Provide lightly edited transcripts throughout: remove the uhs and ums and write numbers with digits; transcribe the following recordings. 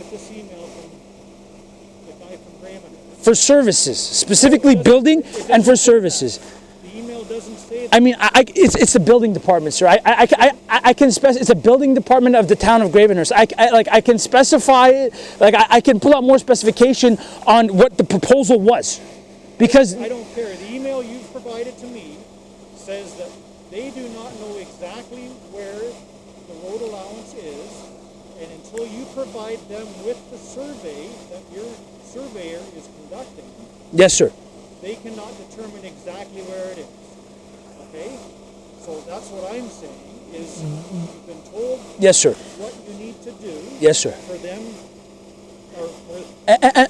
got this email from the guy from Raymond. For services, specifically building and for services. The email doesn't say that. I mean, it's the building department, sir. I can specify. It's a building department of the town of Gravenhurst. I can specify it. Like I can pull out more specification on what the proposal was, because I don't care. The email you've provided to me says that they do not know exactly where the road allowance is, and until you provide them with the survey that your surveyor is conducting, yes, sir. they cannot determine exactly where it is. Okay? So that's what I'm saying is you've been told Yes, sir. what you need to do Yes, sir. for them or for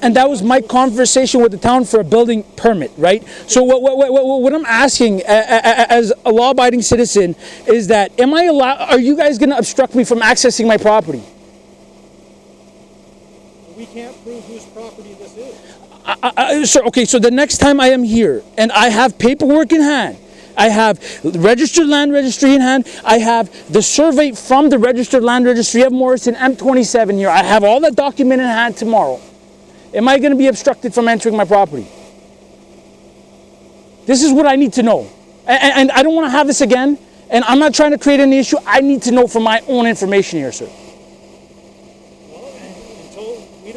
And that was my conversation with the town for a building permit, right? So what I'm asking as a law-abiding citizen is that, are you guys going to obstruct me from accessing my property? we can't prove whose property this is. Sir, okay, so the next time I am here and I have paperwork in hand, I have registered land registry in hand, I have the survey from the registered land registry of Morrison M27 here, I have all that document in hand tomorrow. Am I going to be obstructed from entering my property? This is what I need to know. And I don't want to have this again, and I'm not trying to create any issue. I need to know for my own information here, sir. Well, until we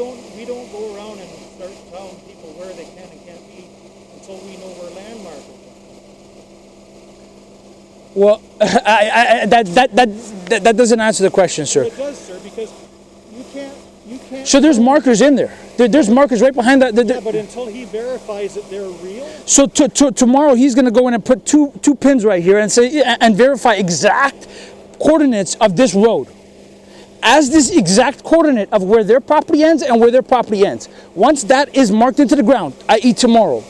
don't go around and start telling people where they can and can't be until we know where landmarks are. Well, that doesn't answer the question, sir. It does, sir, because you can't. So there's markers in there. There's markers right behind that. Yeah, but until he verifies that they're real. So tomorrow he's going to go in and put two pins right here and say and verify exact coordinates of this road, as this exact coordinate of where their property ends and where their property ends. Once that is marked into the ground, i.e. tomorrow,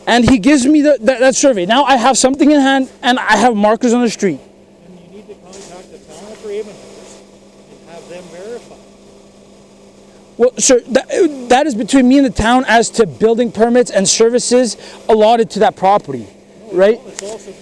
and he gives me that survey. Now I have something in hand and I have markers on the street. And you need to contact the town of Gravenhurst and have them verify. Well, sir, that is between me and the town as to building permits and services allotted to that property, right? It's also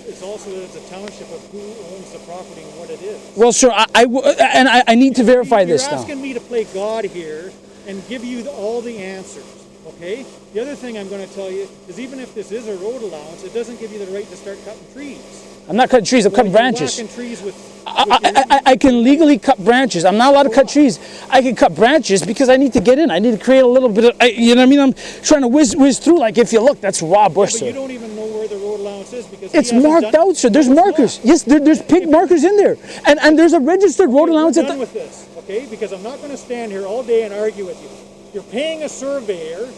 that it's a township of who owns the property and what it is. Well, sir, I need to verify this now. You're asking me to play God here and give you all the answers, okay? The other thing I'm going to tell you is even if this is a road allowance, it doesn't give you the right to start cutting trees. I'm not cutting trees, I'm cutting branches. You're whacking trees with I can legally cut branches. I'm not allowed to cut trees. I can cut branches because I need to get in. I need to create a little bit of, you know what I mean? I'm trying to whiz through. Like, if you look, that's raw bush, but sir. you don't even know where the road allowance is because It's marked out, sir. There's markers. Yes, there's pig markers in there. And there's a registered road allowance at the... with this, okay? Because I'm not going to stand here all day and argue with you. You're paying a surveyor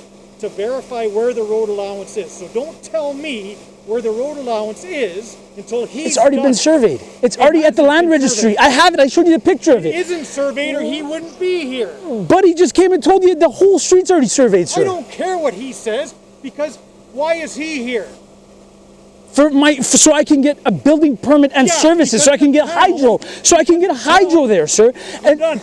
to verify where the road allowance is. So don't tell me where the road allowance is until he's It's already been surveyed. It's already at the land registry. I have it. I showed you the picture of it. It isn't surveyed or he wouldn't be here. But he just came and told you the whole street's already surveyed, sir. I don't care what he says because why is he here? So I can get a building permit and services, so I can get hydro. So I can get a hydro there, sir. And done.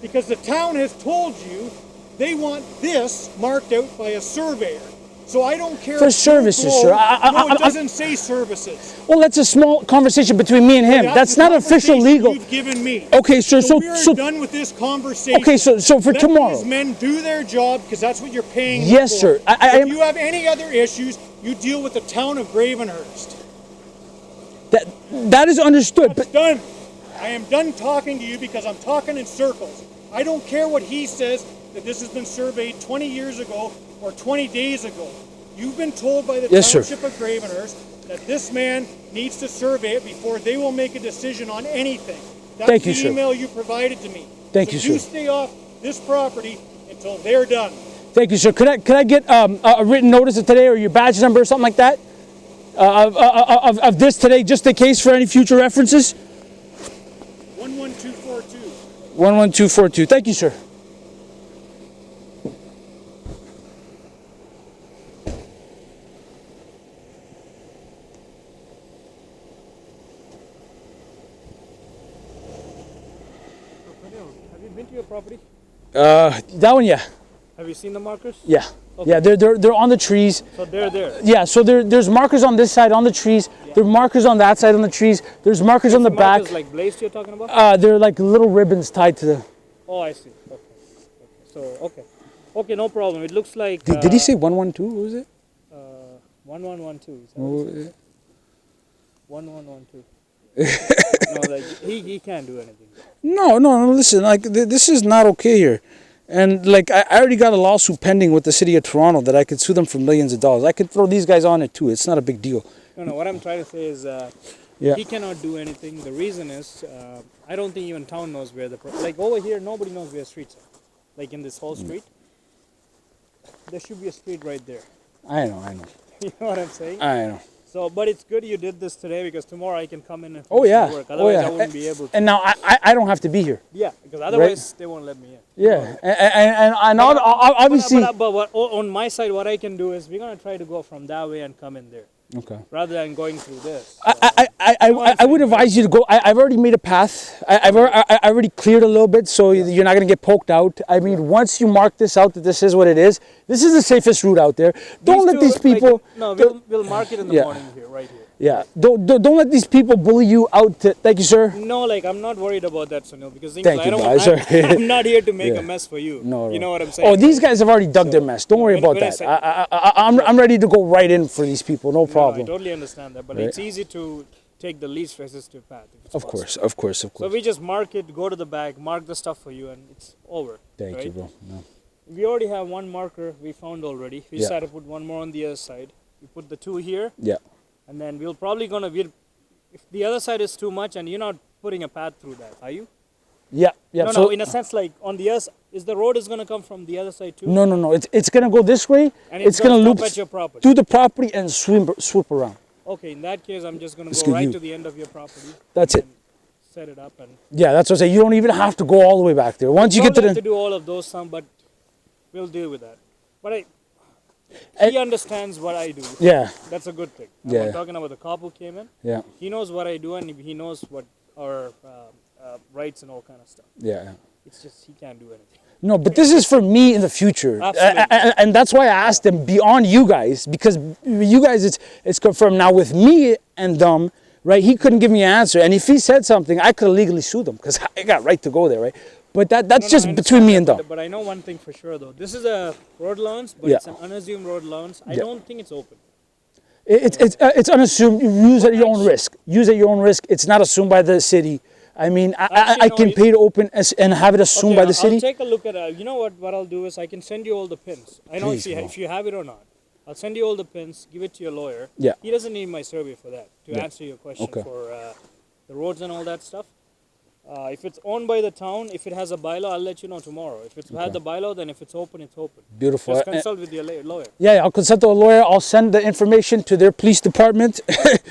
Because the town has told you they want this marked out by a surveyor. So I don't care. For services, sir. No, it doesn't say services. Well, that's a small conversation between me and him. That's not official legal. You've given me. Okay, sir. So we're done with this conversation. Okay, so for tomorrow. Let these men do their job because that's what you're paying them Yes, for. sir. If you have any other issues, you deal with the town of Gravenhurst. That is understood. That's done. I am done talking to you because I'm talking in circles. I don't care what he says that this has been surveyed 20 years ago or 20 days ago. You've been told by the Township of Gravenhurst that this man needs to survey it before they will make a decision on anything. That's the email you provided to me. Thank you, sir. You stay off this property until they're done. Thank you, sir. Could I get a written notice of today or your badge number or something like that of this today, just in case for any future references? 11242. 11242. Thank you, sir. Have you been to your property? That one, yeah. Have you seen the markers? Yeah. Okay. Yeah, they're on the trees. So they're there. Yeah, so there's markers on this side on the trees. Yeah. There are markers on that side on the trees. There's markers on the back. Like blazed you're talking about? They're like little ribbons tied to the... Oh, I see. Okay. So okay, no problem. It looks like. Did he say 112? What was it? 1112. Oh, 1112. No, like he can't do anything. no, listen, like, this is not okay here. And, like, I already got a lawsuit pending with the city of Toronto that I could sue them for millions of dollars. I could throw these guys on it, too. It's not a big deal. No, what I'm trying to say is Yeah. he cannot do anything. The reason is I don't think even town knows where like over here nobody knows where streets are. Like in this whole street, there should be a street right there. I know. You know what I'm saying? I know. So, but it's good you did this today because tomorrow I can come in and Oh, finish yeah. my work. Oh, Otherwise, yeah. I wouldn't be able to. And now I don't have to be here. Yeah, because otherwise they won't let me in. Yeah. And obviously... But on my side, what I can do is we're gonna try to go from that way and come in there Okay. rather than going through this. I would advise you to go. I've already made a path. I already cleared a little bit, so you're not going to get poked out. I mean, once you mark this out that this is what it is, this is the safest route out there. Don't let these people... No, we'll mark it in the Yeah. morning here, right here. Yeah. Don't let these people bully you out. Thank you, sir. No, like I'm not worried about that, Sunil, because things Thank like, you, I don't. guys. I'm not here to make Yeah. a mess for you. No, you no. know what I'm saying? Oh, these guys have already dug their mess. Don't worry when- about when I that. say- I'm ready to go right in for these people. No No, I problem. totally understand that, but Right. it's easy to take the least resistive path. if it's Of possible. course, of course, of So course. we just mark it, go to the back, mark the stuff for you, and it's over. Thank right? you, bro. No. We already have one marker we found already. We Yeah. decided to put one more on the other side. We put the two here, Yeah. and then we'll probably if the other side is too much, and you're not putting a path through that, are you? Yeah. Yeah. No, so, no. In a sense, like on the other, is the road is gonna come from the other side too? no. It's gonna go this way. And It's gonna stop loop at your property. through the property and swoop around. Okay, in that case, I'm just gonna Let's go get right you. to the end of your property. That's it. and Set it up, and Yeah, that's what I say. You don't even have to go all the way back there. Once you get to probably have the to do all of those some, but we'll deal with that. But Eh, he understands what I do. yeah, That's a good thing. Yeah. I'm talking about the cop who came in. yeah, He knows what I do, and he knows what our rights and all kind of stuff. yeah. It's just he can't do anything. No, but this is for me in the future, Absolutely. and that's why I asked them beyond you guys, because you guys, it's confirmed now with me and them, right? He couldn't give me an answer, and if he said something, I could have legally sued him because I got right to go there, right? But that's No, just I between understand me that, and them. But I know one thing for sure, though. This is a road allowance, but Yeah. it's an unassumed road allowance. I Yeah. don't think it's open. It's unassumed. You use at your own risk. Use at your own risk. It's not assumed by the city. I mean, Actually, I no, can it- pay to open and have it assumed by the I'll city. take a look at it. You know what I'll do is I can send you all the pins. I know Please, bro. if you have it or not. I'll send you all the pins, give it to your lawyer. Yeah. He doesn't need my survey for that, to Yeah. answer your question Okay. for the roads and all that stuff. If it's owned by the town, if it has a bylaw, I'll let you know tomorrow. If it's had the bylaw, then if it's open, it's open. Beautiful. Just consult with your lawyer. Yeah, I'll consult with a lawyer. I'll send the information to their police department.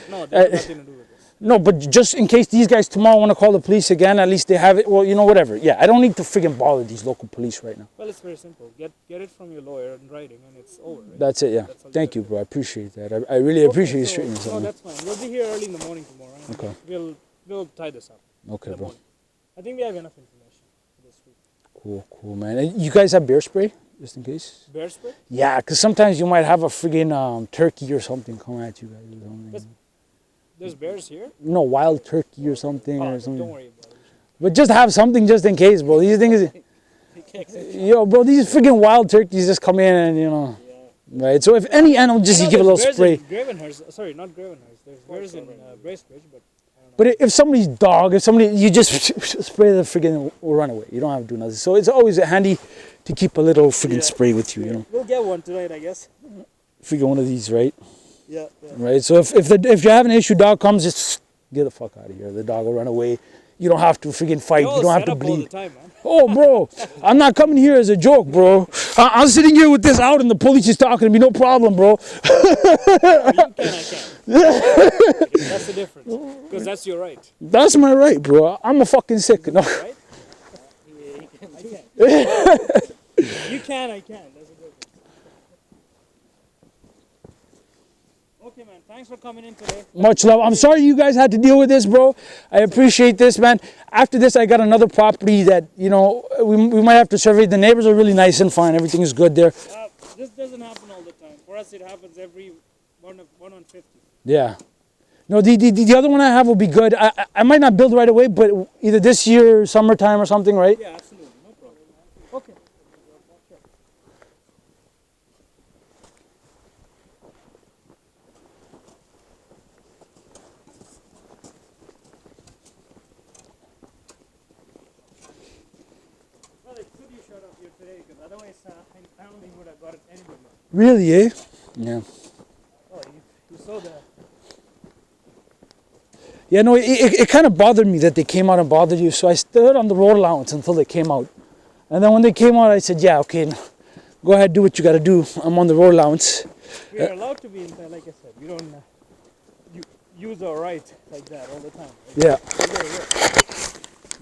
No, that has nothing to do with this. No, but just in case these guys tomorrow want to call the police again, at least they have it. Well, you know, whatever. Yeah, I don't need to freaking bother these local police right now. Well, it's very simple. Get it from your lawyer in writing, and it's over. Right? That's it, yeah. That's all Thank you you, bro. I appreciate that. I really appreciate you straightening this No, out. man. that's fine. We'll be here early in the morning tomorrow. And Okay. We'll tie this up. Okay, in the bro. morning. I think we have enough information for this week. Cool, man. You guys have bear spray, just in case? Bear spray? Yeah, because sometimes you might have a friggin' turkey or something come at you guys. Or something. Yes. There's bears here? No, wild turkey or something. Oh, or something. don't worry about it. But just have something just in case, bro. These things, yo, bro, these friggin' wild turkeys just come in and, you know. Yeah. Right, so if any animal, just I you know give a little there's spray. bears in Gravenhurst. Sorry, not Gravenhurst. There's bears in Bracebridge, but I don't know. But if somebody's dog, if somebody, you just spray the friggin' run away. You don't have to do nothing. So it's always handy to keep a little friggin' spray with you, you know. We'll get one tonight, I guess. Friggin' one of these, right? Yeah. Right. So if you have an issue, dog comes, just get the fuck out of here. The dog will run away. You don't have to friggin' fight. You don't have to all the bleed. time, man. Oh, bro, I'm not coming here as a joke, bro. I'm sitting here with this out and the police is talking to me. No problem, bro. You can, I can. That's the difference. Because that's your right. That's my right, bro. I'm a fucking sick. No. Right? You can, I can. That's the difference. Okay, man. Thanks for coming in today. Much love. I'm sorry you guys had to deal with this, bro. I appreciate this, man. After this, I got another property that, you know, we might have to survey. The neighbors are really nice and fine. Everything is good there. This doesn't happen all the time. For us, it happens every 1 on 50. Yeah. No, the other one I have will be good. I might not build right away, but either this year, summertime or something, right? Yeah, absolutely. No problem. Okay. showed up here today because otherwise I don't think would have got it anywhere. Really, eh? Yeah. Oh, you saw the. Yeah, no, it kind of bothered me that they came out and bothered you, so I stood on the road allowance until they came out. And then when they came out, I said, yeah, okay, go ahead, do what you got to do. I'm on the road allowance. We are allowed to be inside, like I said. We don't use our right like that all the time. Like, Yeah. we gotta work.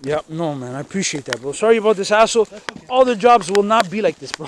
Yeah, no, man, I appreciate that, bro. Sorry about this hassle. All the jobs will not be like this, bro.